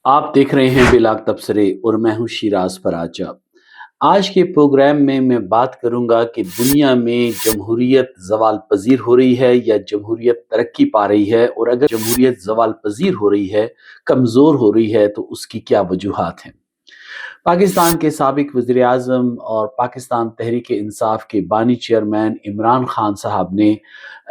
आप देख रहे हैं बेलाग तबसरे और मैं हूं शिराज फराजा। आज के प्रोग्राम में मैं बात करूंगा कि दुनिया में जमहूरियत ज़वाल पज़ीर हो रही है या जमहूरियत तरक्की पा रही है, और अगर जमहूरियत ज़वाल पज़ीर हो रही है, कमज़ोर हो रही है, तो उसकी क्या वजूहात हैं। पाकिस्तान के साबिक वज़ीर आज़म और पाकिस्तान तहरीक इंसाफ के बानी चेयरमैन इमरान खान साहब ने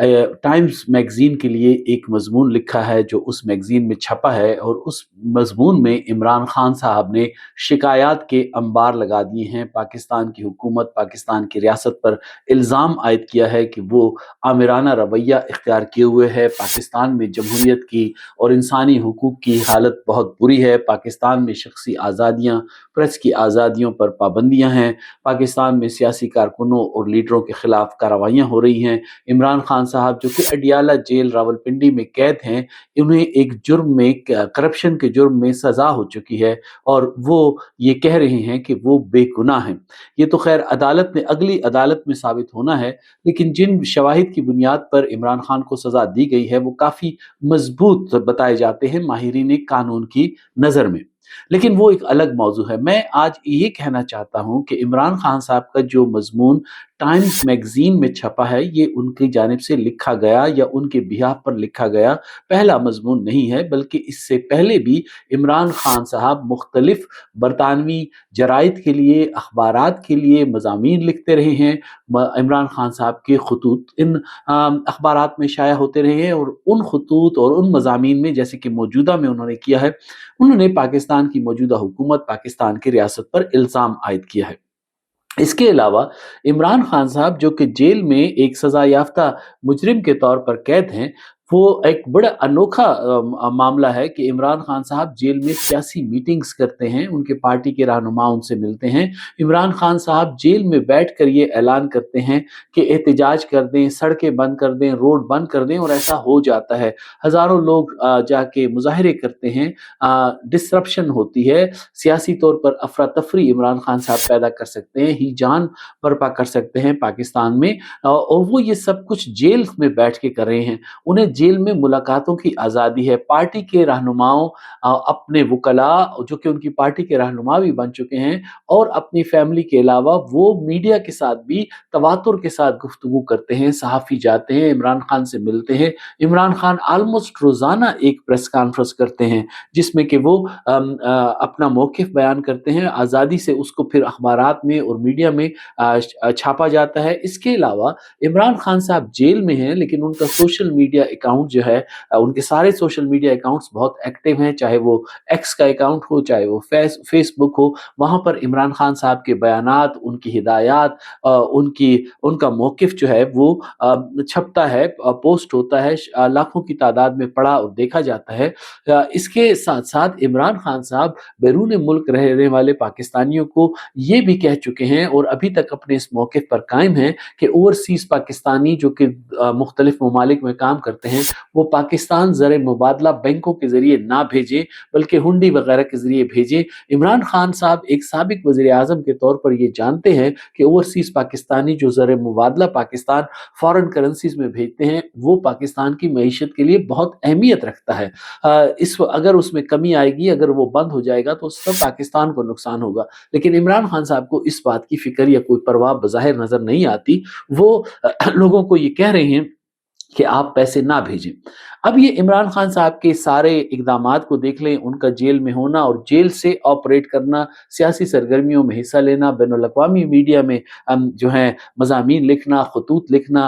टाइम्स मैगज़ीन के लिए एक मज़मून लिखा है जो उस मैगज़ीन में छपा है, और उस मज़मून में इमरान खान साहब ने शिकायत के अंबार लगा दिए हैं। पाकिस्तान की हुकूमत, पाकिस्तान की रियासत पर इल्ज़ाम आयद किया है कि वो आमिराना रवैया इख्तियार किए हुए है। पाकिस्तान में जमहूरियत की और इंसानी हुकूक की हालत बहुत बुरी है। पाकिस्तान में शख्सी आज़ादियाँ, प्रेस की आज़ादियों पर पाबंदियाँ हैं। पाकिस्तान में सियासी कारकुनों और लीडरों के खिलाफ कार्रवाइयाँ हो रही हैं। इमरान खान साहब जो कि अडियाला जेल रावलपिंडी में कैद हैं, उन्हें एक जुर्म में, करप्शन के जुर्म में सज़ा हो चुकी है, और वो ये कह रहे हैं कि वो बेगुनाह हैं। ये तो खैर अदालत ने, अगली अदालत में साबित होना है, लेकिन जिन शवाहिद की बुनियाद पर इमरान खान को सज़ा दी गई है वो काफ़ी मजबूत बताए जाते हैं माहिरीन कानून की नज़र में। लेकिन वो एक अलग मौजू है। मैं आज ये कहना चाहता हूँ कि इमरान खान साहब का जो मज़मून टाइम्स मैगज़ीन में छपा है, ये उनकी जानिब से लिखा गया या उनके बिहाफ पर लिखा गया पहला मज़मून नहीं है, बल्कि इससे पहले भी इमरान खान साहब मुख्तलिफ बरतानवी जराइद के लिए, अखबारात के लिए मज़ामीन लिखते रहे हैं। इमरान खान साहब के खतूत इन अखबारात में शाया होते रहे हैं, और उन खतूत और उन मज़ामीन में, जैसे कि मौजूदा में उन्होंने किया है, उन्होंने पाकिस्तान की मौजूदा हुकूमत, पाकिस्तान की रियासत पर इल्ज़ाम आयद किया है। इसके अलावा इमरान खान साहब जो कि जेल में एक सज़ा याफ्ता मुजरिम के तौर पर कैद हैं, वो एक बड़ा अनोखा मामला है कि इमरान खान साहब जेल में सियासी मीटिंग्स करते हैं, उनके पार्टी के रहनुमा उनसे मिलते हैं। इमरान खान साहब जेल में बैठकर ये ऐलान करते हैं कि एहतजाज कर दें, सड़कें बंद कर दें, रोड बंद कर दें, और ऐसा हो जाता है। हज़ारों लोग जाके मुज़ाहरे करते हैं, डिसरप्शन होती है, सियासी तौर पर अफरा-तफरी इमरान खान साहब पैदा कर सकते हैं, हिजान बर्पा कर सकते हैं पाकिस्तान में, और वो ये सब कुछ जेल में बैठ के कर रहे हैं। उन्हें जेल में मुलाकातों की आज़ादी है। पार्टी के रहनुमाओं, अपने वुकला जो कि उनकी पार्टी के रहनुमा भी बन चुके हैं, और अपनी फैमिली के अलावा वो मीडिया के साथ भी तवातुर के साथ गुफ्तगू करते हैं। सहाफ़ी जाते हैं, इमरान खान से मिलते हैं। इमरान खान ऑलमोस्ट रोज़ाना एक प्रेस कॉन्फ्रेंस करते हैं जिसमें कि वो अपना मौक़िफ़ बयान करते हैं। आज़ादी से उसको फिर अखबारात में और मीडिया में छापा जाता है। इसके अलावा इमरान खान साहब जेल में हैं, लेकिन उनका सोशल मीडिया अकाउंट जो है, उनके सारे सोशल मीडिया अकाउंट्स बहुत एक्टिव हैं, चाहे वो एक्स का अकाउंट हो, चाहे वो फेसबुक हो। वहाँ पर इमरान खान साहब के बयानात, उनकी हिदायत, उनकी उनका मौक़िफ़ जो है वो छपता है, पोस्ट होता है, लाखों की तादाद में पढ़ा और देखा जाता है। इसके साथ-साथ इमरान खान साहब बैरून मुल्क रहने वाले पाकिस्तानियों को ये भी कह चुके हैं, और अभी तक अपने इस मौक़िफ़ पर कायम हैं, कि ओवरसीज़ पाकिस्तानी जो कि मुख्तलिफ ममालिक में काम करते हैं, वो पाकिस्तान ज़र मुबादला बैंकों के ज़रिए ना भेजें, बल्कि हुंडी वगैरह के ज़रिए भेजें। इमरान खान साहब एक साबिक वज़ीर आज़म के तौर पर ये जानते हैं कि ओवरसीज़ पाकिस्तानी जो ज़र मुबादला पाकिस्तान फ़ॉरेन करेंसीज़ में भेजते हैं, वो पाकिस्तान की मईशत के लिए बहुत अहमियत रखता है। अगर उसमें कमी आएगी, अगर वो बंद हो जाएगा, तो सब पाकिस्तान को नुकसान होगा। लेकिन इमरान खान साहब को इस बात की फ़िक्र या कोई परवाह बज़ाहिर नज़र नहीं आती। वो लोगों को ये कह रहे हैं कि आप पैसे ना भेजें। अब ये इमरान खान साहब के सारे इक़दामात को देख लें, उनका जेल में होना और जेल से ऑपरेट करना, सियासी सरगर्मियों में हिस्सा लेना, बैनुल-अक़वामी मीडिया में जो है मज़ामीन लिखना, खतूत लिखना,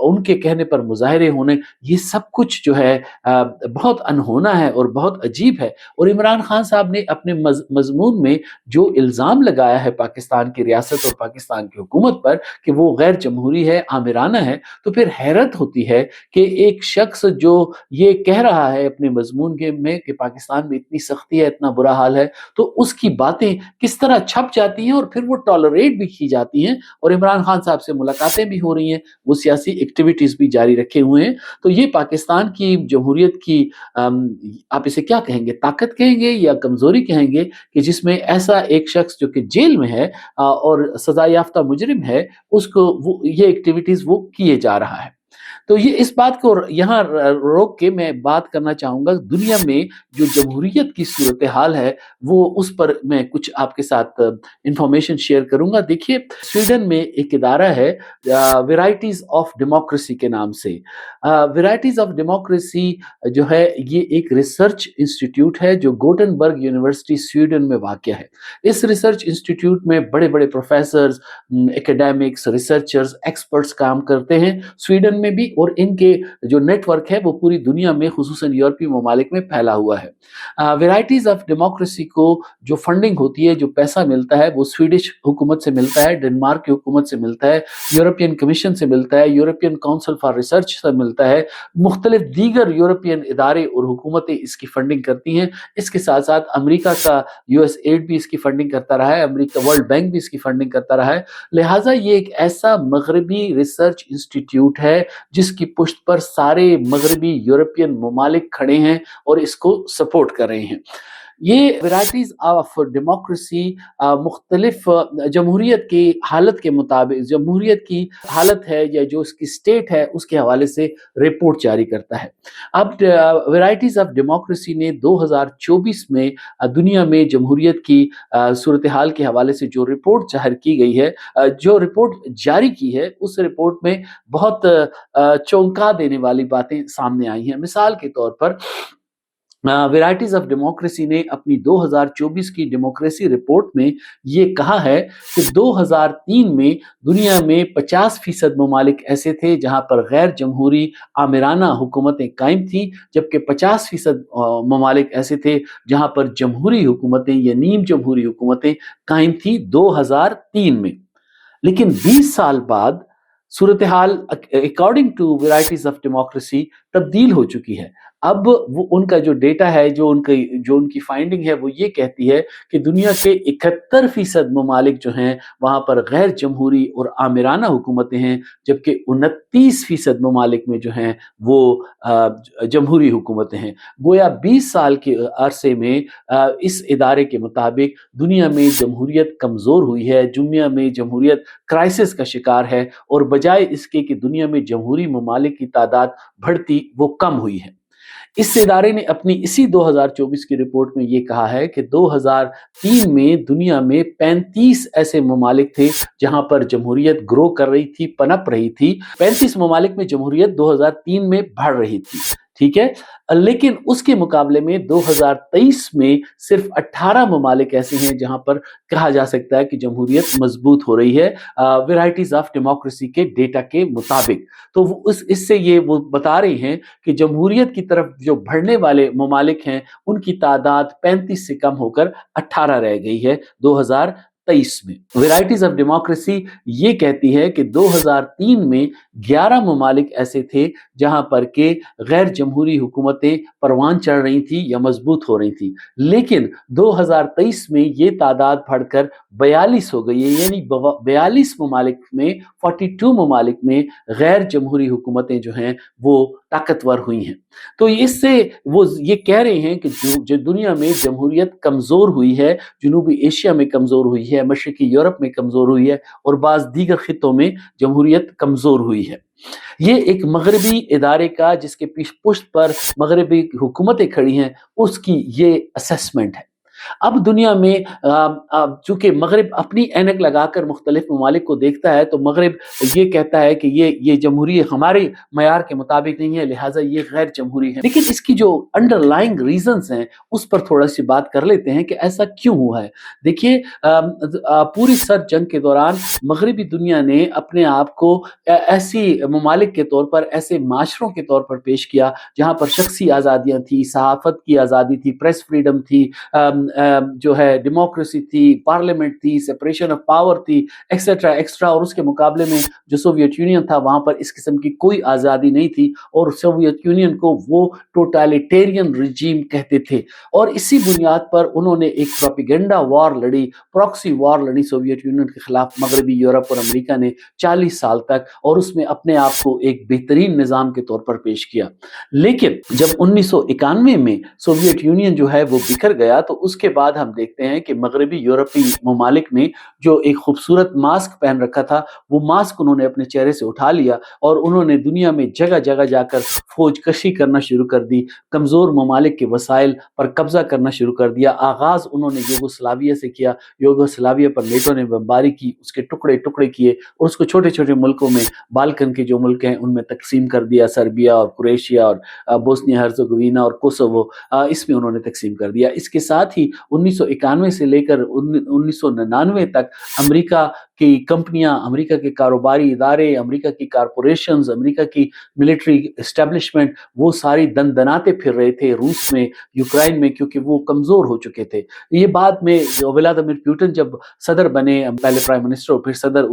उनके कहने पर मुज़ाहरे होने, ये सब कुछ जो है बहुत अनहोना है और बहुत अजीब है। और इमरान खान साहब ने अपने मज़मून में जो इल्ज़ाम लगाया है पाकिस्तान की रियासत और पाकिस्तान की हुकूमत पर कि वो गैर जमहूरी है, आमिराना है, तो फिर हैरत होती है कि एक शख्स जो ये कह रहा है अपने मज़मून में कि पाकिस्तान में इतनी सख्ती है, इतना बुरा हाल है, तो उसकी बातें किस तरह छप जाती हैं और फिर वो टॉलरेट भी की जाती हैं, और इमरान खान साहब से मुलाकातें भी हो रही हैं, वो सियासी एक्टिविटीज़ भी जारी रखे हुए हैं। तो ये पाकिस्तान की जमहूरियत की आप इसे क्या कहेंगे, ताकत कहेंगे या कमज़ोरी कहेंगे, कि जिसमें ऐसा एक शख्स जो कि जेल में है और सज़ा याफ्ता मुजरिम है, उसको वो ये एक्टिविटीज़ वो किए जा रहा है। تو یہ اس بات کو یہاں روک کے میں بات کرنا چاہوں گا، دنیا میں جو جمہوریت کی صورتحال ہے وہ اس پر میں کچھ آپ کے ساتھ انفارمیشن شیئر کروں گا۔ دیکھیے، سویڈن میں ایک ادارہ ہے ورائٹیز آف ڈیموکریسی کے نام سے۔ ورائٹیز آف ڈیموکریسی جو ہے یہ ایک ریسرچ انسٹیٹیوٹ ہے جو گوٹنبرگ یونیورسٹی سویڈن میں واقع ہے۔ اس ریسرچ انسٹیٹیوٹ میں بڑے بڑے پروفیسرز، ایکیڈیمکس، ریسرچرز، ایکسپرٹس کام کرتے ہیں سویڈن میں بھی، اور ان کے جو نیٹ ورک ہے وہ پوری دنیا میں خصوصاً یورپی ممالک میں پھیلا ہوا ہے۔ ورائٹیز آف ڈیموکریسی کو جو فنڈنگ ہوتی ہے، جو پیسہ ملتا ہے، وہ سویڈش حکومت سے ملتا ہے، ڈنمارک کی حکومت سے ملتا ہے، یورپین کمیشن سے ملتا ہے، یورپین کونسل فار ریسرچ سے ملتا ہے، مختلف دیگر یورپین ادارے اور حکومتیں اس کی فنڈنگ کرتی ہیں۔ اس کے ساتھ ساتھ امریکہ کا یو ایس ایڈ بھی اس کی فنڈنگ کرتا رہا ہے، امریکہ ورلڈ بینک بھی اس کی فنڈنگ کرتا رہا ہے۔ لہٰذا یہ ایک ایسا مغربی ریسرچ انسٹیٹیوٹ ہے جس کی پشت پر سارے مغربی یورپین ممالک کھڑے ہیں اور اس کو سپورٹ کر رہے ہیں۔ یہ ورائٹیز آف ڈیموکریسی مختلف جمہوریت کی حالت کے مطابق، جمہوریت کی حالت ہے یا جو اس کی سٹیٹ ہے اس کے حوالے سے رپورٹ جاری کرتا ہے۔ اب ورائٹیز آف ڈیموکریسی نے 2024 میں دنیا میں جمہوریت کی صورتحال کے حوالے سے جو رپورٹ ظاہر کی گئی ہے، جو رپورٹ جاری کی ہے، اس رپورٹ میں بہت چونکا دینے والی باتیں سامنے آئی ہیں۔ مثال کے طور پر ورائٹیز آف ڈیموکریسی نے اپنی 2024 کی ڈیموکریسی رپورٹ میں یہ کہا ہے کہ 2003 میں دنیا میں 50% ممالک ایسے تھے جہاں پر غیر جمہوری آمرانہ حکومتیں قائم تھیں، جبکہ 50% ممالک ایسے تھے جہاں پر جمہوری حکومتیں یا نیم جمہوری حکومتیں قائم تھیں 2003 میں۔ لیکن 20 سال بعد صورتحال according to varieties of democracy تبدیل ہو چکی ہے۔ اب وہ ان کا جو ڈیٹا ہے، جو ان کی فائنڈنگ ہے، وہ یہ کہتی ہے کہ دنیا کے 71% ممالک جو ہیں وہاں پر غیر جمہوری اور آمرانہ حکومتیں ہیں، جبکہ 29% ممالک میں جو ہیں وہ جمہوری حکومتیں ہیں۔ گویا 20 سال کے عرصے میں اس ادارے کے مطابق دنیا میں جمہوریت کمزور ہوئی ہے، دنیا میں جمہوریت کرائسس کا شکار ہے، اور بجائے اس کے کہ دنیا میں جمہوری ممالک کی تعداد بڑھتی، وہ کم ہوئی ہے۔ اس ادارے نے اپنی اسی 2024 کی رپورٹ میں یہ کہا ہے کہ 2003 میں دنیا میں 35 ایسے ممالک تھے جہاں پر جمہوریت گرو کر رہی تھی، پنپ رہی تھی۔ 35 ممالک میں جمہوریت 2003 میں بڑھ رہی تھی، ٹھیک ہے، لیکن اس کے مقابلے میں 2023 میں صرف 18 ممالک ایسے ہیں جہاں پر کہا جا سکتا ہے کہ جمہوریت مضبوط ہو رہی ہے ورائٹیز آف ڈیموکریسی کے ڈیٹا کے مطابق۔ تو اس سے یہ وہ بتا رہے ہیں کہ جمہوریت کی طرف جو بڑھنے والے ممالک ہیں ان کی تعداد 35 سے کم ہو کر 18 رہ گئی ہے 2023 میں۔ ورائٹیز آف ڈیموکریسی یہ کہتی ہے کہ 2003 میں 11 ممالک ایسے تھے جہاں پر کہ غیر جمہوری حکومتیں پروان چڑھ رہی تھیں یا مضبوط ہو رہی تھیں، لیکن 2023 میں یہ تعداد بڑھ کر 42 ہو گئی ہے، یعنی 42 ممالک میں 42 ممالک میں غیر جمہوری حکومتیں جو ہیں وہ طاقتور ہوئی ہیں۔ تو اس سے وہ یہ کہہ رہے ہیں کہ جو دنیا میں جمہوریت کمزور ہوئی ہے، جنوبی ایشیا میں کمزور ہوئی ہے، مشرقی یورپ میں کمزور ہوئی ہے، اور بعض دیگر خطوں میں جمہوریت کمزور ہوئی ہے۔ یہ ایک مغربی ادارے کا، جس کے پشت پر مغربی حکومتیں کھڑی ہیں، اس کی یہ اسیسمنٹ ہے۔ اب دنیا میں چونکہ مغرب اپنی اینک لگا کر مختلف ممالک کو دیکھتا ہے، تو مغرب یہ کہتا ہے کہ یہ جمہوری ہمارے معیار کے مطابق نہیں ہے، لہٰذا یہ غیر جمہوری ہے۔ لیکن اس کی جو انڈر لائنگ ریزنز ہیں اس پر تھوڑا سی بات کر لیتے ہیں کہ ایسا کیوں ہوا ہے۔ دیکھیے، پوری سرد جنگ کے دوران مغربی دنیا نے اپنے آپ کو ایسی ممالک کے طور پر، ایسے معاشروں کے طور پر پیش کیا جہاں پر شخصی آزادیاں تھی، صحافت کی آزادی تھی، پریس فریڈم تھی، جو ہے ڈیموکریسی تھی، پارلیمنٹ تھی، سیپریشن آف پاور تھی، ایکسٹرا ایکسٹرا۔ اور اس کے مقابلے میں جو سوویت یونین تھا وہاں پر اس قسم کی کوئی آزادی نہیں تھی، اور سوویت یونین کو وہ ٹوٹالیٹیرین رجیم کہتے تھے۔ اور اسی بنیاد پر انہوں نے ایک پروپیگنڈا وار لڑی، پراکسی وار لڑی سوویت یونین کے خلاف، مغربی یورپ اور امریکہ نے 40 سال تک، اور اس میں اپنے آپ کو ایک بہترین نظام کے طور پر پیش کیا۔ لیکن جب 1991 میں سوویت یونین جو ہے وہ بکھر گیا، تو اس کے بعد ہم دیکھتے ہیں کہ مغربی یورپی ممالک نے جو ایک خوبصورت ماسک پہن رکھا تھا وہ ماسک انہوں نے اپنے چہرے سے اٹھا لیا اور انہوں نے دنیا میں جگہ جگہ جا کر فوج کشی کرنا شروع کر دی، کمزور ممالک کے وسائل پر قبضہ کرنا شروع کر دیا۔ آغاز انہوں نے یوگوسلاویہ سے کیا، یوگوسلاویہ پر نیٹو نے بمباری کی، اس کے ٹکڑے ٹکڑے کیے اور اس کو چھوٹے چھوٹے ملکوں میں، بالکن کے جو ملک ہیں ان میں تقسیم کر دیا، سربیا اور کروشیا اور بوسنیا ہرزیگووینا اور کوسوو، اس میں انہوں نے تقسیم کر دیا۔ اس کے ساتھ ہی 1991 سے لے کر 1999 تک امریکہ کی کمپنیاں، امریکہ کے کاروباری ادارے، امریکہ کی کارپوریشنز، امریکہ کی ملٹری اسٹیبلشمنٹ، وہ ساری دندناتے پھر رہے تھے روس میں، یوکرائن میں، کیونکہ وہ کمزور ہو چکے تھے۔ یہ بعد میں ولادیمیر پوٹن جب صدر بنے، پہلے پرائم منسٹر اور پھر صدر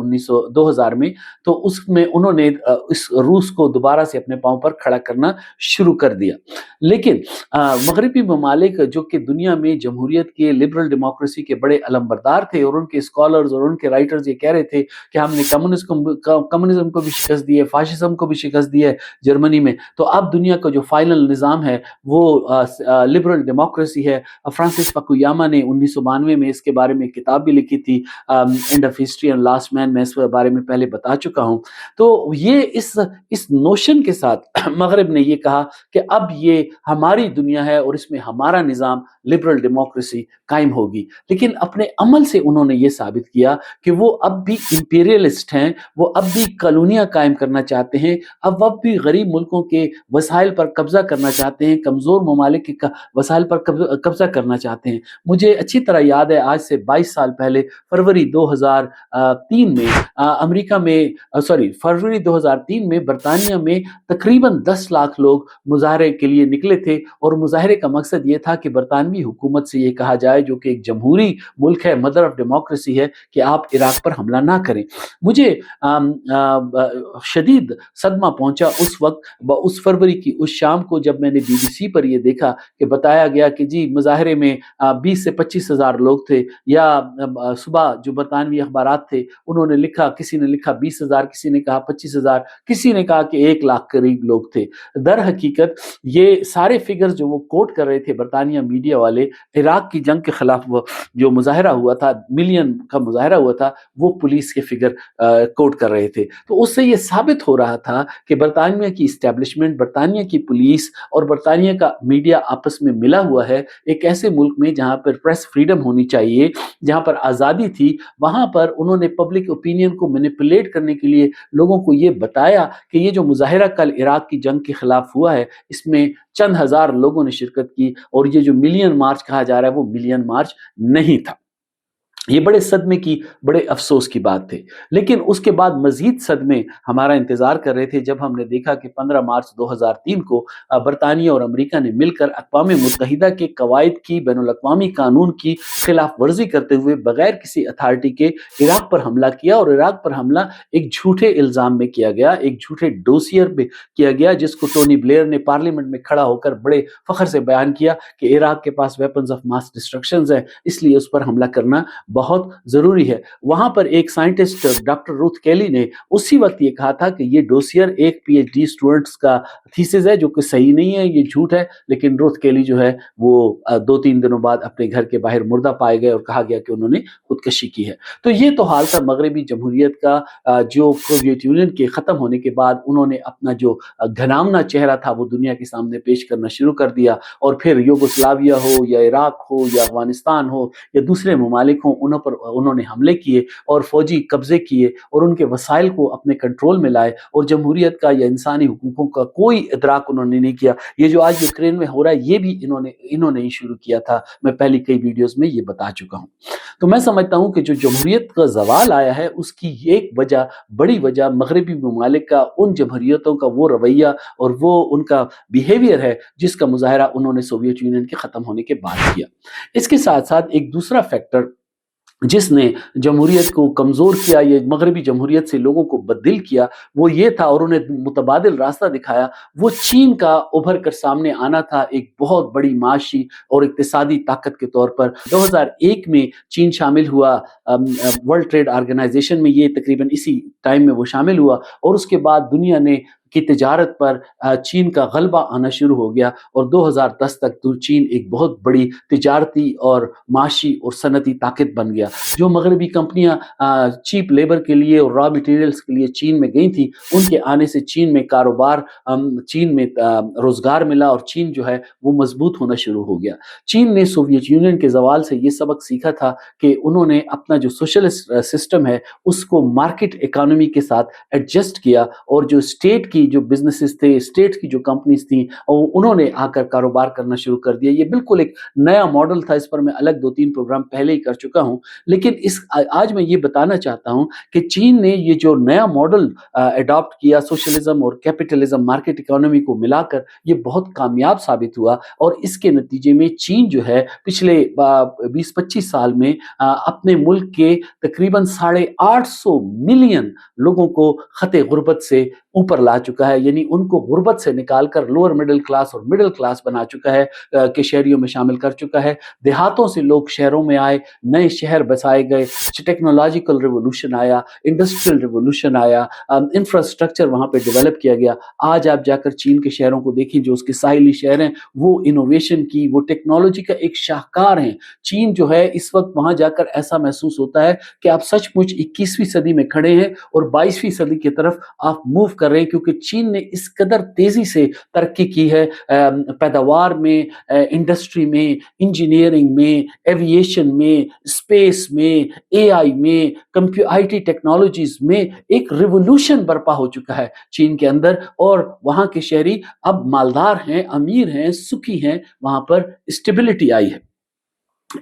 2000 میں، تو اس میں انہوں نے اس روس کو دوبارہ سے اپنے پاؤں پر کھڑا کرنا شروع کر دیا۔ لیکن مغربی ممالک جو کہ دنیا میں جمہوریت کے، لبرل ڈیموکریسی کے بڑے علمبردار تھے، اور ان کے اسکالرز اور ان کے رائٹرز یہ کہہ رہے تھے کہ ہم نے کمیونزم کو بھی شکست دی ہے، فاشزم کو بھی شکست دی ہے جرمنی میں، تو اب دنیا کا جو فائنل نظام ہے وہ لبرل ڈیموکریسی ہے۔ فرانسس فکویاما نے 1992 میں اس کے بارے میں کتاب بھی لکھی تھی، end of history and last man, میں اس کے بارے میں پہلے بتا چکا ہوں۔ تو یہ اس نوشن کے ساتھ مغرب نے یہ کہا کہ اب یہ ہماری دنیا ہے اور اس میں ہمارا نظام لبرل ڈیموکریسی قائم ہوگی، لیکن اپنے عمل سے انہوں نے یہ ثابت کیا کہ وہ اب بھی امپیریلسٹ ہیں، وہ اب بھی کالونیاں قائم کرنا چاہتے ہیں، اب بھی غریب ملکوں کے وسائل پر قبضہ کرنا چاہتے ہیں، کمزور ممالک کے وسائل پر قبضہ کرنا چاہتے ہیں۔ مجھے اچھی طرح یاد ہے، آج سے 22 سال پہلے فروری 2003 میں امریکہ میں فروری 2003 میں برطانیہ میں تقریباً 10 لاکھ لوگ مظاہرے کے لیے نکلے تھے، اور مظاہرے کا مقصد یہ تھا کہ برطانوی حکومت سے یہ کہا جائے، جو کہ ایک جمہوری ملک ہے، مدر آف ڈیموکریسی ہے، کہ آپ عراق پر حملہ نہ کریں۔ مجھے شدید صدمہ پہنچا اس وقت، اس فروری کی اس شام کو، جب میں نے BBC پر یہ دیکھا کہ بتایا گیا کہ جی مظاہرے میں 20 سے 25 ہزار لوگ تھے، یا صبح جو برطانوی اخبارات تھے انہوں نے لکھا، کسی نے لکھا 20,000، کسی نے کہا 25,000، کسی نے کہا کہ 1 لاکھ قریب لوگ تھے۔ در حقیقت یہ سارے فگرز جو وہ کوٹ کر رہے تھے برطانیہ میڈیا والے، عراق کی جنگ کے خلاف جو مظاہرہ ہوا تھا، ملین کا مظاہرہ ہوا تھا، وہ پولیس کے فگر کوٹ کر رہے تھے۔ تو اس سے یہ ثابت ہو رہا تھا کہ برطانیہ کی اسٹیبلشمنٹ، برطانیہ کی پولیس اور برطانیہ کا میڈیا آپس میں ملا ہوا ہے۔ ایک ایسے ملک میں جہاں پر پریس فریڈم ہونی چاہیے، جہاں پر آزادی تھی، وہاں پر انہوں نے پبلک اوپینین کو مینیپولیٹ کرنے کے لیے لوگوں کو یہ بتایا کہ یہ جو مظاہرہ کل عراق کی جنگ کے خلاف ہوا ہے، اس میں چند ہزار لوگوں نے شرکت کی، اور یہ جو ملین مارچ کہا جا رہا ہے وہ ملین مارچ نہیں تھا۔ یہ بڑے صدمے کی، بڑے افسوس کی بات تھی۔ لیکن اس کے بعد مزید صدمے ہمارا انتظار کر رہے تھے، جب ہم نے دیکھا کہ 15 مارچ 2003 کو برطانیہ اور امریکہ نے مل کر اقوام متحدہ کے قواعد کی، بین الاقوامی قانون کی خلاف ورزی کرتے ہوئے بغیر کسی اتھارٹی کے عراق پر حملہ کیا، اور عراق پر حملہ ایک جھوٹے الزام میں کیا گیا، ایک جھوٹے ڈوسیئر میں کیا گیا، جس کو ٹونی بلیئر نے پارلیمنٹ میں کھڑا ہو کر بڑے فخر سے بیان کیا کہ عراق کے پاس ویپنز آف ماس ڈسٹرکشنز ہیں، اس لیے اس پر حملہ کرنا بہت ضروری ہے۔ وہاں پر ایک سائنٹسٹ ڈاکٹر روتھ کیلی نے اسی وقت یہ کہا تھا کہ یہ ڈوسیئر ایک PhD اسٹوڈنٹس کا تھیسس ہے، جو کہ صحیح نہیں ہے، یہ جھوٹ ہے۔ لیکن روتھ کیلی جو ہے وہ 2-3 دنوں بعد اپنے گھر کے باہر مردہ پائے گئے، اور کہا گیا کہ انہوں نے خودکشی کی ہے۔ تو یہ تو حال تھا مغربی جمہوریت کا، جو سوویت یونین کے ختم ہونے کے بعد انہوں نے اپنا جو گھنامنا چہرہ تھا وہ دنیا کے سامنے پیش کرنا شروع کر دیا، اور پھر یوگوسلاویہ ہو یا عراق ہو یا افغانستان ہو یا دوسرے ممالک ہوں، انہوں نے حملے کیے اور فوجی قبضے کیے، اور ان کے وسائل کو اپنے کنٹرول میں لائے، اور جمہوریت کا یا انسانی حقوقوں کا کوئی ادراک انہوں نے نہیں کیا۔ یہ جو آج یوکرین میں ہو رہا ہے، یہ بھی انہوں نے ہی شروع کیا تھا، میں پہلی کئی ویڈیوز میں یہ بتا چکا ہوں۔ تو میں سمجھتا ہوں کہ جو جمہوریت کا زوال آیا ہے، اس کی ایک وجہ، بڑی وجہ مغربی ممالک کا، ان جمہوریتوں کا وہ رویہ اور وہ ان کا بیہیویئر ہے جس کا مظاہرہ انہوں نے سوویت یونین کے ختم ہونے کے بعد کیا۔ اس کے ساتھ ساتھ ایک دوسرا فیکٹر جس نے جمہوریت کو کمزور کیا، یہ مغربی جمہوریت سے لوگوں کو بددل کیا، وہ یہ تھا، اور انہیں متبادل راستہ دکھایا، وہ چین کا ابھر کر سامنے آنا تھا، ایک بہت بڑی معاشی اور اقتصادی طاقت کے طور پر۔ 2001 میں چین شامل ہوا ورلڈ ٹریڈ آرگنائزیشن میں، یہ تقریباً اسی ٹائم میں وہ شامل ہوا، اور اس کے بعد دنیا نے की तजारत पर चीन का गलबा आना शुरू हो गया और 2010 तक तो चीन एक बहुत बड़ी तिजारती और माशी और सनती ताकत बन गया। जो मगरबी कंपनियां चीप लेबर के लिए और रॉ मटेरियल्स के लिए चीन में गई थी, उनके आने से चीन में कारोबार, चीन में रोजगार मिला और चीन जो है वो मजबूत होना शुरू हो गया। चीन ने सोवियत यूनियन के जवाल से ये सबक सीखा था कि उन्होंने अपना जो सोशलिस्ट सिस्टम है उसको मार्केट इकोनॉमी के साथ एडजस्ट किया और जो स्टेट की जो बिजनेसेस थे, स्टेट की जो कंपनीज थी, और उन्होंने आकर कारोबार करना शुरू कर दिया। ये बिल्कुल एक नया मॉडल था, इस पर मैं अलग 2-3 प्रोग्राम पहले ही कर चुका हूं, लेकिन आज मैं ये बताना चाहता हूं कि चीन ने ये जो नया मॉडल अडॉप्ट किया, सोशलिज्म और कैपिटलिज्म, मार्केट इकोनॉमी को मिलाकर, ये बहुत कामयाब साबित हुआ और इसके नतीजे में चीन जो है पिछले 20-25 साल में अपने मुल्क के तकरीबन 850 मिलियन लोगों को खते गुर्बत से ऊपर ला चुका है, यानी उनको गुर्बत से निकालकर लोअर मिडिल क्लास और मिडिल क्लास बना चुका है, के शहरियों में शामिल कर चुका है। देहातों से लोग शहरों में आए, नए शहर बसाए गए, टेक्नोलॉजिकल रिवोल्यूशन आया, इंडस्ट्रियल रिवोल्यूशन आया, इंफ्रास्ट्रक्चर वहां पे डेवलप किया गया। आज आप जाकर चीन के शहरों को देखें, जो उसके साहिली शहर हैं, वो इनोवेशन की, वो टेक्नोलॉजी का एक शाहकार हैं। चीन जो है इस वक्त वहां जाकर ऐसा महसूस होता है कि आप सचमुच 21वीं सदी में खड़े हैं और 22वीं सदी की तरफ आप मूव कर रहे हैं, क्योंकि चीन ने इस कदर तेजी से तरक्की की है पैदावार में, इंडस्ट्री में, इंजीनियरिंग में, एविएशन में, स्पेस में, एआई में, आईटी टेक्नोलॉजीज में एक रिवोल्यूशन बर्पा हो चुका है चीन के अंदर और वहां के शहरी अब मालदार हैं, अमीर हैं, सुखी हैं, वहां पर स्टेबिलिटी आई है।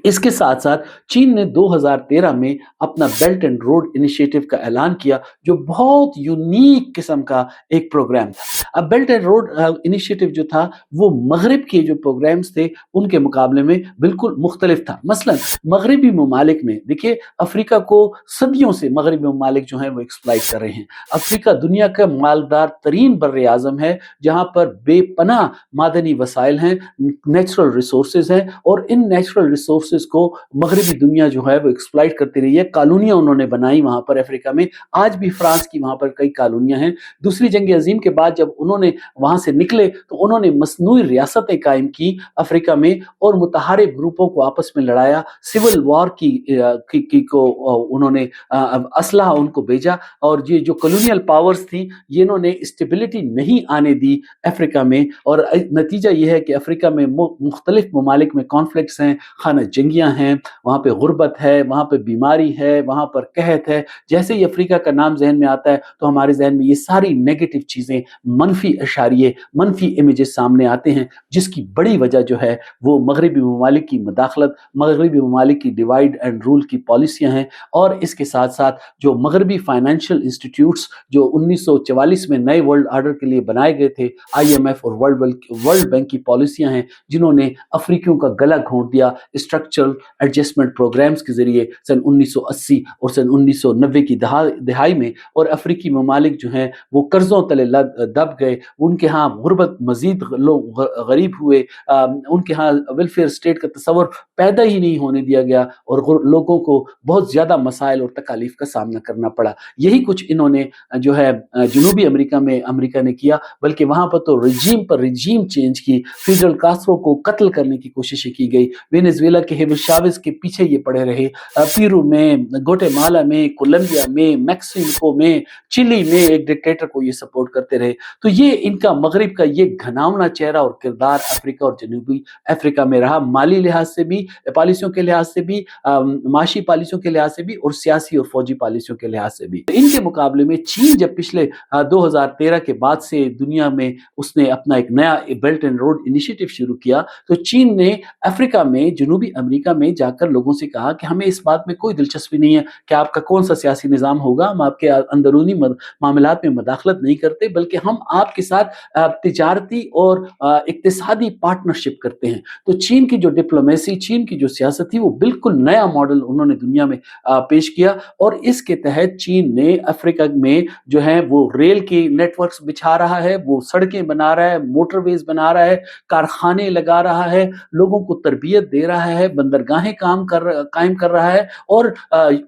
इसके साथ साथ चीन ने 2013 में अपना बेल्ट एंड रोड इनिशिएटिव का ऐलान किया, जो बहुत यूनिक किस्म का एक प्रोग्राम था। अब बेल्ट एंड रोड इनिशिएटिव जो था वो मगरिब के जो प्रोग्राम्स थे उनके मुकाबले में बिल्कुल मुख्तलिफ था। मसलन मगरबी ममालिक में देखिए, अफ्रीका को सदियों से मगरबी ममालिक जो हैं वो एक्सप्लॉइट कर रहे हैं। अफ्रीका दुनिया का मालदार तरीन बर्रे आज़म है, जहां पर बेपनाह मादनी वसाइल हैं, नेचुरल रिसोर्सेज हैं और इन नेचुरल रिसोर्सेज को मगरबी दुनिया जो है वो एक्सप्लॉइट करती रही है। कॉलोनियां उन्होंने बनाई वहां पर अफ्रीका में, आज भी फ्रांस की वहां पर कई कॉलोनियां हैं। दूसरी जंग अजीम के बाद जब उन्होंने वहां से निकले तो उन्होंने मसनूई रियासतें कायम की अफ्रीका में और मुतहारिब ग्रुपों को आपस में लड़ाया, सिविल वॉर को उन्होंने असलहा उनको भेजा और ये जो कॉलोनियल पावर्स थी ये इन्होंने स्टेबिलिटी नहीं आने दी अफ्रीका में और नतीजा ये है कि अफ्रीका में मुख्तलिफ ममालिक में कॉन्फ्लिक्ट्स हैं, खाना जंगियां हैं, वहां पे गुर्बत है, वहां पे बीमारी है, वहां पर कहत है। जैसे ही अफ्रीका का नाम जहन में आता है तो हमारे जहन में ये सारी नेगेटिव चीजें, मनफी इशारे, मनफी इमेजेस सामने आते हैं, जिसकी बड़ी वजह जो है वो मगरबी ममालिक की मदाखलत, मगरबी ममालिक की डिवाइड एंड रूल की पॉलिसियां हैं और इसके साथ साथ जो मगरबी फाइनेंशियल इंस्टीट्यूट्स जो 1944 में नए वर्ल्ड ऑर्डर के लिए बनाए गए थे, IMF और वर्ल्ड बैंक की पॉलिसियां हैं, जिन्होंने अफ्रीकियों का गला घोंट दिया स्ट्रक्चरल एडजस्टमेंट प्रोग्राम्स के जरिए सन 1980 और सन 1990 की दहाई में। और अफ्रीकी ममालिक जो हैं वो कर्जों तले दब गए, उनके यहाँ गुर्बत मजीद लोग गरीब हुए, उनके यहाँ वेलफेयर स्टेट का तस्वर पैदा ही नहीं होने दिया गया और लोगों को बहुत ज़्यादा मसाइल और तकालीफ का सामना करना पड़ा। यही कुछ इन्होंने जो है जनूबी अमेरिका में अमेरिका ने किया, बल्कि वहाँ पर तो रिजीम पर रिजीम चेंज की, फिडल कास्ट्रो को कत्ल करने की कोशिशें की गई, वेनेजुएला के हुगो चावेज के पीछे ये पड़े रहे, पेरू में, ग्वाटेमाला में, कोलंबिया में, मैक्सिको में, चिली में एक डिक्टेटर को ये सपोर्ट करते रहे। तो ये इनका मगरिब का ये घनावना चेहरा और किरदार अफ्रीका और जनूबी अफ्रीका में रहा, माली लिहाज से भी, पॉलिसियों के लिहाज से भी, माशी पॉलिसियों के लिहाज से भी और सियासी और फौजी पॉलिसियों के लिहाज से भी। इनके मुकाबले में चीन जब पिछले 2013 के बाद से दुनिया में उसने अपना एक नया बेल्ट एंड रोड इनिशिएटिव शुरू किया, तो चीन ने अफ्रीका में, जनूबी अमेरिका में जाकर लोगों से कहा कि हमें इस बात में कोई दिलचस्पी नहीं है कि आपका कौन सा सियासी निज़ाम होगा, हम आपके अंदरूनी मामलात में मदाखलत नहीं करते, बल्कि हम आपके साथ तिजारती और इक्तिसादी पार्टनरशिप करते हैं। तो चीन की जो डिप्लोमेसी, चीन की जो सियासत थी, वो बिल्कुल नया मॉडल उन्होंने दुनिया में पेश किया और इसके तहत चीन ने अफ्रीका में जो है वो रेल के नेटवर्क्स बिछा रहा है, वो सड़कें बना रहा है, मोटरवेज बना रहा है, कारखाने लगा रहा है, लोगों को तरबियत दे रहा है, ہے, बंदरगाहें कायम कर रहा है और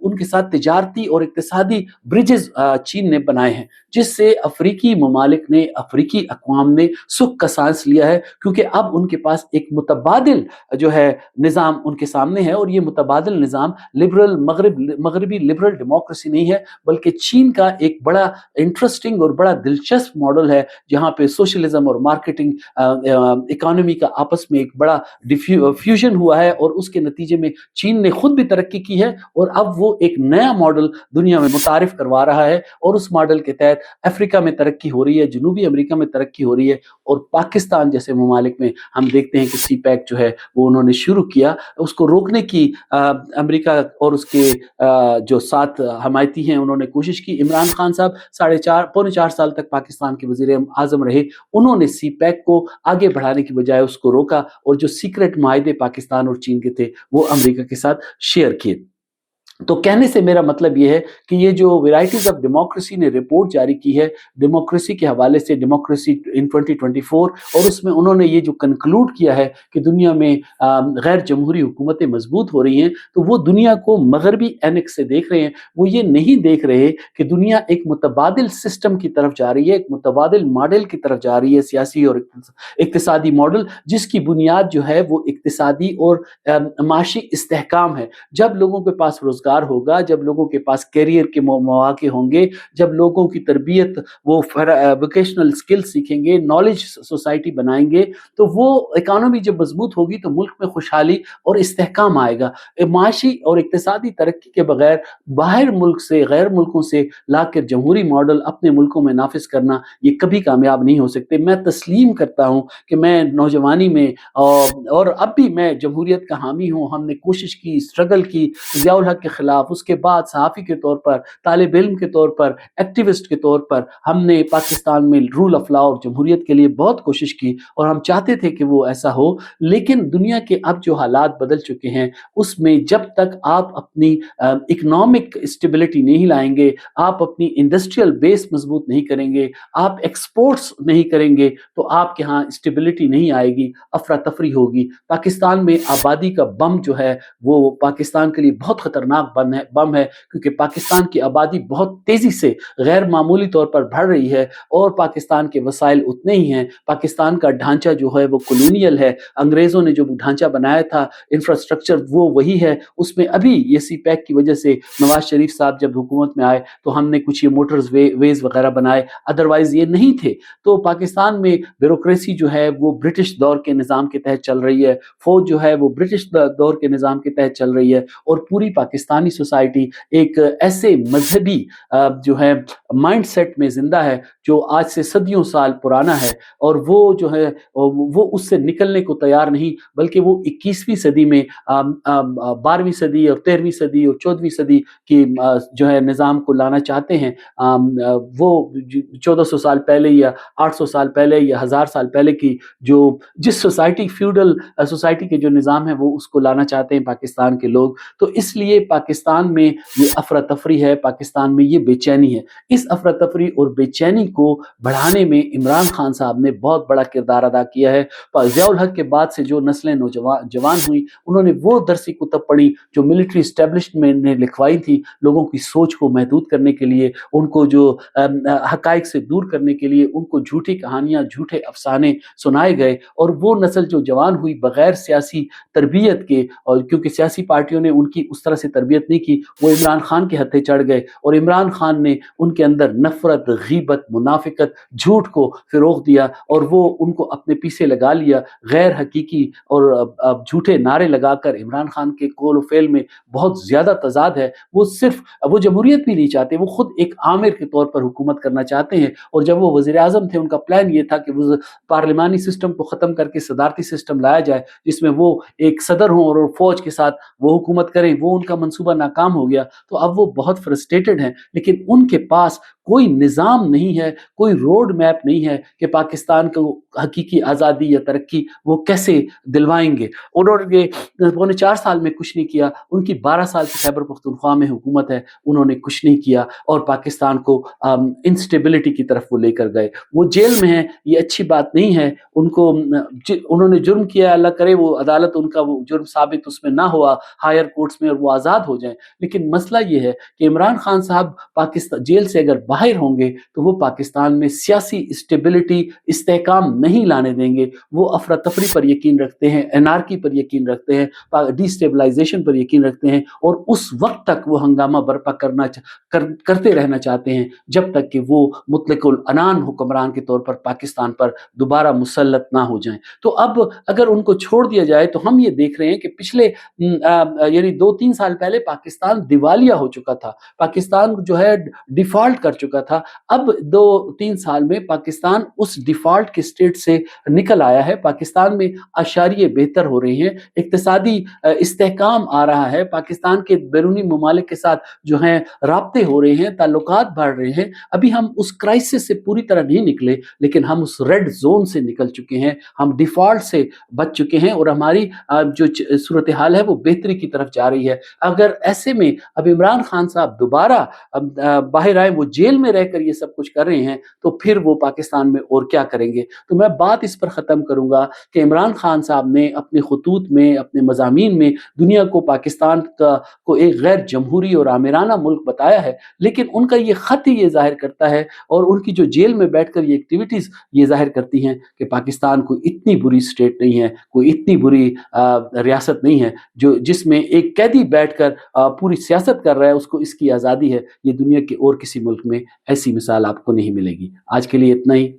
उनके साथ तिजारती और इक्तिसादी ब्रिजेस चीन ने बनाए हैं, जिससे अफ्रीकी ममालिक ने, अफ्रीकी अक़वाम ने सुख का सांस लिया है, क्योंकि अब उनके पास एक मुतबादिल जो है निज़ाम उनके सामने है। और ये मुतबादिल निज़ाम मगरबी लिबरल डेमोक्रेसी नहीं है, बल्कि चीन का एक बड़ा इंटरेस्टिंग और बड़ा दिलचस्प मॉडल है, जहाँ पे सोशलिज्म और मार्केटिंग इकोनॉमी का आपस में एक बड़ा फ्यूजन हुआ है, और उसके नतीजे में चीन ने खुद भी तरक्की की है और अब वो एक नया मॉडल दुनिया में मुतारिफ करवा रहा है। और उस मॉडल के तहत अफ्रीका में तरक्की हो रही है, जनूबी अमेरिका में तरक्की हो रही है, और पाकिस्तान जैसे ममालिक में हम देखते हैं कि सी पैक जो है वो उन्होंने शुरू किया। उसको रोकने की अमेरिका और उसके जो साथ हमायती हैं उन्होंने कोशिश की। इमरान खान साहब पौने 4 साल तक पाकिस्तान के वज़ीर आज़म रहे, उन्होंने सी पैक को आगे बढ़ाने की बजाय उसको रोका, और जो सीक्रेट माहदे पाकिस्तान और चीन के थे वो अमेरिका के साथ शेयर किए। तो कहने से मेरा मतलब ये है कि ये जो वैराइटीज ऑफ डेमोक्रेसी ने रिपोर्ट जारी की है, डेमोक्रेसी के हवाले से, डेमोक्रेसी इन 2024, और उसमें उन्होंने ये जो कंक्लूड किया है कि दुनिया में गैर जमहूरी हुकूमतें मजबूत हो रही हैं, तो वो दुनिया को मगरबी एनेक्स से देख रहे हैं। वो ये नहीं देख रहे कि दुनिया एक मुतबादिल सिस्टम की तरफ जा रही है, एक मुतबादिल मॉडल की तरफ जा रही है, सियासी और इक्तिसादी मॉडल, जिसकी बुनियाद जो है वो इक्तिसादी और माशी इस्तेहकाम है। जब लोगों के पास रोजगार होगा, जब लोगों के पास करियर के मौके होंगे, जब लोगों की तरबियत, वो वोकेशनल स्किल सीखेंगे, नॉलेज सोसाइटी बनाएंगे, तो वो इकोनॉमी जब मजबूत होगी तो मुल्क में खुशहाली और इस्तेहकाम आएगा। माशी और इक्तिसादी तरक्की के बगैर बाहर मुल्क से, गैर मुल्कों से लाकर जमहूरी मॉडल अपने मुल्कों में नाफिज करना, ये कभी कामयाब नहीं हो सकते। मैं तस्लीम करता हूँ कि मैं नौजवानी में और अब भी मैं जमहूरियत का हामी हूँ। हमने कोशिश की, स्ट्रगल की ज़ियाउल हक के खिलाफ, उसके बाद सहाफ़ी के तौर पर, तालिब इल्म के तौर पर, एक्टिविस्ट के तौर पर हमने पाकिस्तान में रूल ऑफ लॉ और जमहूरियत के लिए बहुत कोशिश की, और हम चाहते थे कि वो ऐसा हो। लेकिन दुनिया के अब जो हालात बदल चुके हैं, उसमें जब तक आप अपनी इकोनॉमिक स्टेबिलिटी नहीं लाएंगे, आप अपनी इंडस्ट्रियल बेस मजबूत नहीं करेंगे, आप एक्सपोर्ट्स नहीं करेंगे, तो आपके यहाँ स्टेबिलिटी नहीं आएगी, अफरा तफरी होगी। पाकिस्तान में आबादी का बम जो है वो पाकिस्तान के लिए बहुत खतरनाक बम है, क्योंकि पाकिस्तान की आबादी बहुत तेजी से गैर मामूली तौर पर बढ़ रही है, और पाकिस्तान के वसाइल उतने ही हैं। पाकिस्तान का ढांचा जो है वो कॉलोनियल है, अंग्रेजों ने जो ढांचा बनाया था, इंफ्रास्ट्रक्चर वो वही है। उसमें अभी ये सी पैक की वजह से नवाज शरीफ साहब जब हुकूमत में आए तो हमने कुछ ये मोटर्स वेज वगैरह बनाए, अदरवाइज ये नहीं थे। तो पाकिस्तान में ब्यूरोक्रेसी जो है वो ब्रिटिश दौर के निज़ाम के तहत चल रही है, फौज जो है वो ब्रिटिश दौर के निज़ाम के तहत चल रही है, और पूरी पाकिस्तानी सोसाइटी एक ऐसे मजहबी जो है माइंडसेट में जिंदा है जो आज से सदियों साल पुराना है, और वो जो है वो उससे निकलने को तैयार नहीं, बल्कि वो 21वीं सदी में 12वीं सदी और 13वीं सदी और 14वीं सदी की जो है निज़ाम को लाना चाहते हैं। वो 1400 साल पहले या 800 साल पहले या 1000 साल पहले की जिस सोसाइटी, फ्यूडल सोसाइटी के जो निज़ाम है, वो उसको लाना चाहते हैं पाकिस्तान के लोग। तो इसलिए पाकिस्तान में ये अफरा तफरी है, पाकिस्तान में ये बेचैनी है। इस अफरा तफरी और बेचैनी को बढ़ाने में इमरान खान साहब ने बहुत बड़ा किरदार अदा किया है। ज़ियाउल हक के बाद से जो नस्लें जवान हुई, उन्होंने वो दरसी कुतब पढ़ी जो मिलिट्री एस्टेब्लिशमेंट ने लिखवाई थी, लोगों की सोच को महदूद करने के लिए, उनको जो हकाइक से दूर करने के लिए, उनको झूठी कहानियाँ, झूठे अफसाने सुनाए गए, और वो नस्ल जो जवान हुई बगैर सियासी तरबियत के, और क्योंकि सियासी पार्टियों ने उनकी उस तरह से तरबियत नहीं की, वो इमरान खान के हत्थे चढ़ गए, और इमरान खान ने उनके अंदर नफरत, गीबत, मुनाफिकत, झूठ को फिरोग दिया, और वो उनको अपने पीछे लगा लिया। गैर हकीकी और झूठे नारे लगाकर इमरान खान के कौल फेल में बहुत ज़्यादा तजाद है। वो जमहूरियत भी नहीं चाहते, वो खुद एक आमिर के तौर पर हुकूमत करना चाहते हैं। और जब वो वज़ीर आज़म थे, उनका प्लान ये था कि वो पार्लिमानी सिस्टम को ख़त्म करके सदारती सिस्टम लाया जाए, जिसमें वो एक सदर हों और फौज के साथ वो हुकूमत करें। वो उनका मंसूबा منصوبہ ناکام ہو گیا تو اب وہ بہت فرسٹریٹڈ ہیں، لیکن ان کے پاس کوئی نظام نہیں ہے، کوئی روڈ میپ نہیں ہے کہ پاکستان کو حقیقی آزادی یا ترقی وہ کیسے دلوائیں گے۔ انہوں نے پونے 4 سال میں کچھ نہیں کیا، ان کی 12 سال سے خیبر پختونخوا میں حکومت ہے، انہوں نے کچھ نہیں کیا اور پاکستان کو انسٹیبلٹی کی طرف وہ لے کر گئے۔ وہ جیل میں ہیں، یہ اچھی بات نہیں ہے، ان کو انہوں نے جرم کیا، اللہ کرے وہ عدالت ان کا وہ جرم ثابت اس میں نہ ہوا ہائر کورٹس میں اور وہ آزاد ہو جائیں، لیکن مسئلہ یہ ہے کہ عمران خان صاحب پاکستان جیل سے اگر باہر ہوں گے تو وہ پاکستان میں سیاسی اسٹیبلٹی استحکام نہیں لانے دیں گے۔ وہ افراتفری پر یقین رکھتے ہیں، انارکی پر یقین رکھتے ہیں، ڈی اسٹیبلائزیشن پر یقین رکھتے ہیں، اور اس وقت تک وہ ہنگامہ برپا کرتے رہنا چاہتے ہیں جب تک کہ وہ مطلق العنان حکمران کے طور پر پاکستان پر دوبارہ مسلط نہ ہو جائیں۔ تو اب اگر ان کو چھوڑ دیا جائے تو ہم یہ دیکھ رہے ہیں کہ پچھلے یعنی 2-3 سال پہلے پاکستان دیوالیہ ہو چکا تھا، پاکستان جو ہے ڈیفالٹ کر چکا تھا۔ اب 2-3 سال میں پاکستان اس ڈیفالٹ کے سٹیٹ سے نکل آیا ہے، پاکستان میں اشاریے بہتر ہو رہے ہیں، اقتصادی استحکام آ رہا ہے، پاکستان کے بیرونی ممالک کے ساتھ جو ہیں رابطے ہو رہے ہیں، تعلقات بڑھ رہے ہیں۔ ابھی ہم اس کرائسس سے پوری طرح نہیں نکلے، لیکن ہم اس ریڈ زون سے نکل چکے ہیں، ہم ڈیفالٹ سے بچ چکے ہیں اور ہماری جو صورتحال ہے وہ بہتری کی طرف جا رہی ہے۔ اگر ایسے میں اب عمران خان صاحب دوبارہ باہر آئے، وہ جیل میں رہ کر یہ سب کچھ کر رہے ہیں، تو پھر وہ پاکستان میں اور کیا کریں گے؟ تو میں بات اس پر ختم کروں گا کہ عمران خان صاحب نے اپنے خطوط میں، اپنے مضامین میں دنیا کو پاکستان کو ایک غیر جمہوری اور آمرانہ ملک بتایا ہے، لیکن ان کا یہ خط ہی یہ ظاہر کرتا ہے اور ان کی جو جیل میں بیٹھ کر یہ ایکٹیویٹیز یہ ظاہر کرتی ہیں کہ پاکستان کوئی اتنی بری سٹیٹ نہیں ہے، کوئی اتنی بری ریاست نہیں ہے جس میں ایک قیدی بیٹھ کر پوری سیاست کر رہا ہے، اس کو اس کی آزادی ہے۔ یہ دنیا کے اور کسی ملک میں ایسی مثال آپ کو نہیں ملے گی۔ آج کے لیے اتنا ہی،